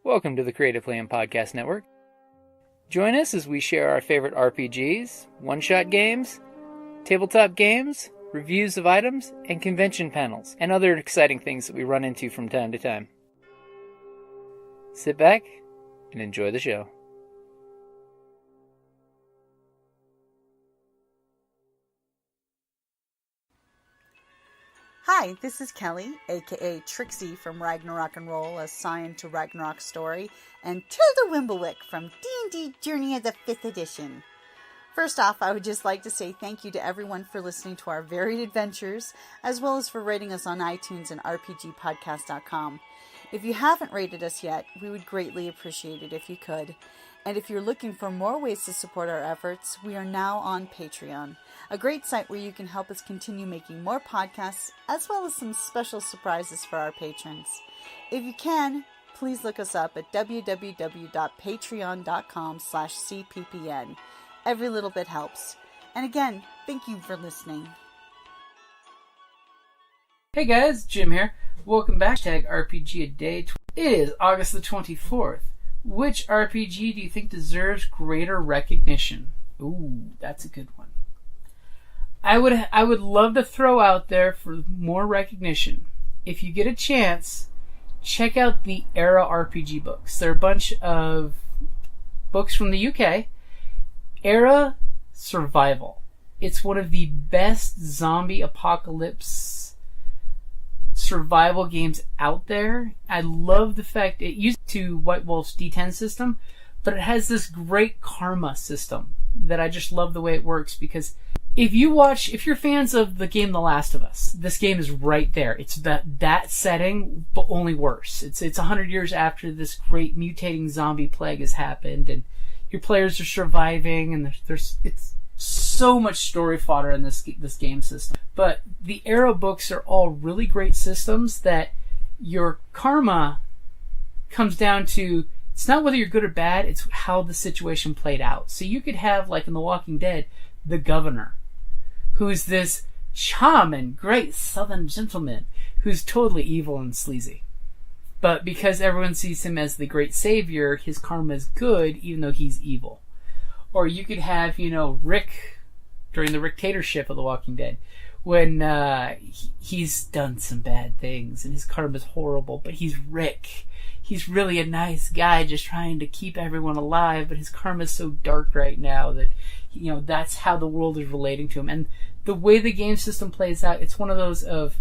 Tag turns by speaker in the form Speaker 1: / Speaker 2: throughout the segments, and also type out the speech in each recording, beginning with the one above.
Speaker 1: Welcome to the Creative Playing Podcast Network. Join us as we share our favorite RPGs, one-shot games, tabletop games, reviews of items, and convention panels, and other exciting things that we run into from time to time. Sit back and enjoy the show.
Speaker 2: Hi, this is Kelly, aka Trixie from Ragnarok and Roll, a Scion to Ragnarok story, and Tilda Wimblewick from D&D Journey of the 5th Edition. First off, I would just like to say thank you to everyone for listening to our varied adventures, as well as for rating us on iTunes and RPGpodcast.com. If you haven't rated us yet, we would greatly appreciate it if you could. And if you're looking for more ways to support our efforts, we are now on Patreon, a great site where you can help us continue making more podcasts, as well as some special surprises for our patrons. If you can, please look us up at www.patreon.com/cppn. Every little bit helps. And again, thank you for listening.
Speaker 1: Hey guys, Jim here. Welcome back to RPGADAY. It is August the 24th. Which RPG do you think deserves greater recognition? Ooh, that's a good one. I would love to throw out there for more recognition. If you get a chance, check out the Era RPG books. They're a bunch of books from the UK. Era Survival. It's one of the best zombie apocalypse survival games out there. I love the fact it used to White Wolf's D10 system, but it has this great karma system that I just love the way it works, because if you're fans of the game The Last of Us, this game is right there. It's that setting, but only worse. It's 100 years after this great mutating zombie plague has happened, and your players are surviving, and it's so much story fodder in this game system. But the Era books are all really great systems that your karma comes down to. It's not whether you're good or bad, it's how the situation played out. So you could have, like in The Walking Dead, the governor, who's this charming, great southern gentleman who's totally evil and sleazy. But because everyone sees him as the great savior, his karma is good, even though he's evil. Or you could have, Rick during the dictatorship of The Walking Dead, when he's done some bad things and his karma's horrible, but he's Rick. He's really a nice guy just trying to keep everyone alive, but his karma's so dark right now that, that's how the world is relating to him. And the way the game system plays out, it's one of those of,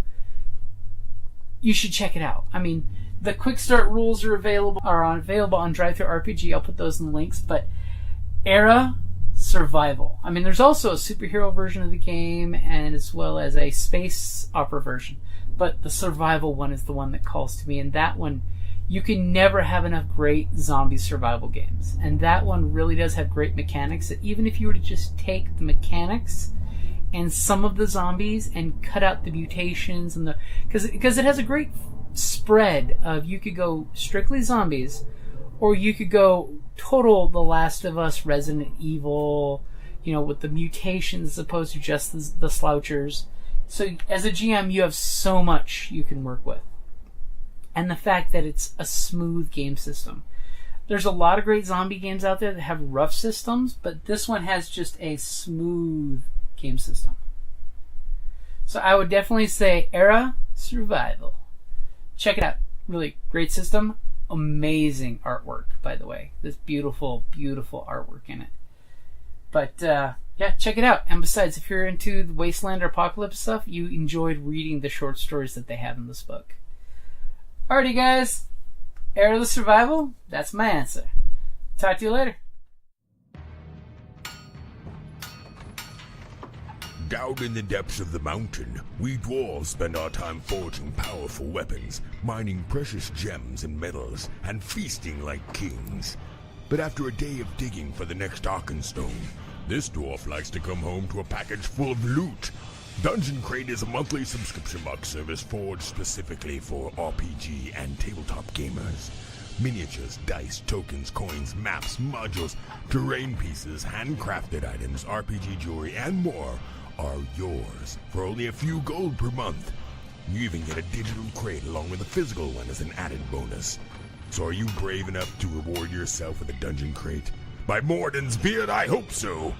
Speaker 1: you should check it out. I mean, the Quickstart rules are available on DriveThruRPG. I'll put those in the links, but Era Survival. I mean, there's also a superhero version of the game, and as well as a space opera version. But the survival one is the one that calls to me, and that one, you can never have enough great zombie survival games. And that one really does have great mechanics, that even if you were to just take the mechanics and some of the zombies and cut out the mutations and because it has a great spread of, you could go strictly zombies, or you could go total The Last of Us, Resident Evil, with the mutations as opposed to just the slouchers. So as a GM, you have so much you can work with. And the fact that it's a smooth game system. There's a lot of great zombie games out there that have rough systems, but this one has just a smooth game system. So I would definitely say Era Survival. Check it out. Really great system. Amazing artwork, by the way. This beautiful, beautiful artwork in it. But, check it out. And besides, if you're into the Wasteland or Apocalypse stuff, you enjoyed reading the short stories that they have in this book. Alrighty, guys. Era the Survival, that's my answer. Talk to you later.
Speaker 3: Down in the depths of the mountain, we dwarves spend our time forging powerful weapons, mining precious gems and metals, and feasting like kings. But after a day of digging for the next Arkenstone, this dwarf likes to come home to a package full of loot. Dungeon Crate is a monthly subscription box service forged specifically for RPG and tabletop gamers. Miniatures, dice, tokens, coins, maps, modules, terrain pieces, handcrafted items, RPG jewelry, and more are yours for only a few gold per month. You even get a digital crate along with a physical one as an added bonus. So are you brave enough to reward yourself with a dungeon crate? By Morden's beard, I hope so.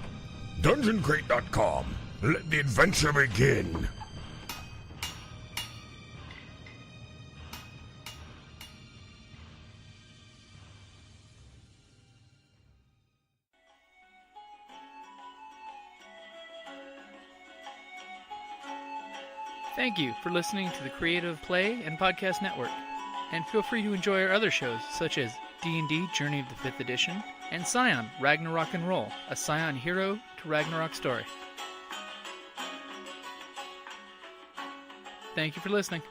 Speaker 3: DungeonCrate.com. Let the adventure begin.
Speaker 4: Thank you for listening to the Creative Play and Podcast Network, and feel free to enjoy our other shows such as D&D Journey of the 5th Edition and Scion Ragnarok and Roll, a Scion hero to Ragnarok story. Thank you for listening.